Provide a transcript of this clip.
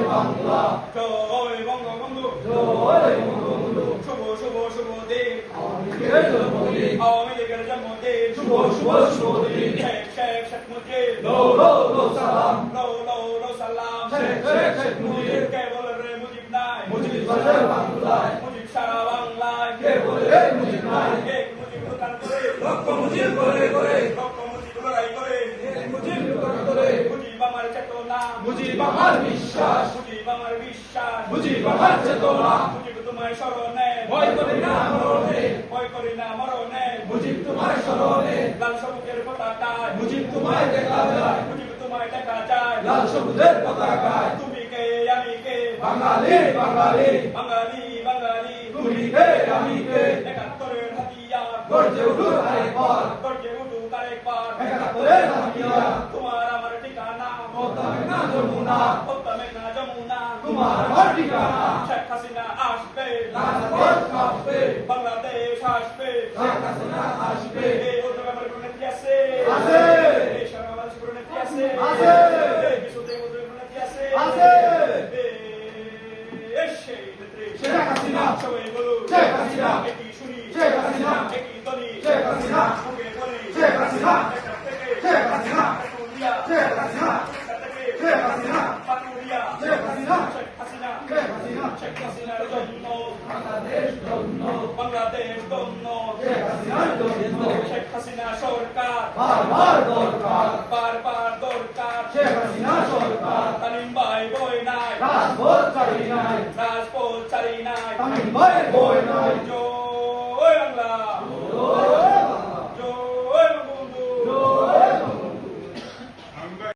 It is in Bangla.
বাংলা জয় বঙ্গবন্ধু জয় বঙ্গবন্ধু শুভ শুভ শুভ দিন আওয়ামী লীগের জন্মদিন শুভ শুভ শুভ দিন শেখ মুজিব লো লো লো সালাম লো সালাম শেখ মুজিব কে বলে রে মুজিব নাই মুজিব বাজার বাংলায় মুজিব সারা বাংলায় কে বলে রে মুজিব নাই এক মুজিব দোকান করে লক্ষ মুজিব করে করে লক্ষ মুজিব লড়াই করে মুজিব করে করে মুজিব আমার চেতনা মুজিব আমার বিশ্বাস মুজিব আমার বিশ্বাস মুজিব আমার চেতনা মুজিব তোমার স্মরণে ভয় করি না মরণে ভয় করি না মরণে মুজিব তোমার স্মরণে লাল সবুজের পতাকায় মুজিব তোমায় দেখা যায় মুজিব তোমায় দেখা যায় লাল সবুজের পতাকায় তুমি কে আমি কে বাঙালি বাঙালি বাঙালি বাঙালি তুমি কে আমি কে একাত্তরের হাতিয়ার গর্জে উঠুক আরেকবার গর্জে উঠুক আরেকবার একাত্তরের হাতিয়ার তোমার আমার ঠিকানা পদ্মা মেঘনা যমুনা পদ্মা মেঘনা যমুনা তোমার আমার ঠিকানা শেখ হাসিনা আসবে রাজপথ কাঁপবে বাংলাদেশ আসবে শেখ হাসিনা আসবে এই উদ্যোগ আমার কোনো নেত্রী আছে আছে। এই সরকার আমার কোনো নেত্রী আছে আছে। এই বিশুদ্ধ উদ্যোগ কোনো নেত্রী আছে আছে। এই সেই নেত্রী শেখ হাসিনা সবাই বলুন শেখ হাসিনা একই শুনি শেখ হাসিনা একই ধ্বনি শেখ হাসিনা মুখে বলি শেখ হাসিনা এখান থেকে শেখ হাসিনা পাটুরিয়া শেখ হাসিনা এখান থেকে শেখ হাসিনা পাটুরিয়া শেখ হাসিনা শেখ হাসিনা শেখ হাসিনা শেখ হাসিনার জন্য বাংলাদেশ ধন্য বাংলাদেশ ধন্য শেখ হাসিনার জন্য শেখ হাসিনা সরকার বারবার দরকার বারবার দরকার শেখ হাসিনা সরকার তামিম ভাই বই নাই রাজপথ ছাড়ি নাই রাজপথ চারি নাই তামিম ভাইয়ের বই নাই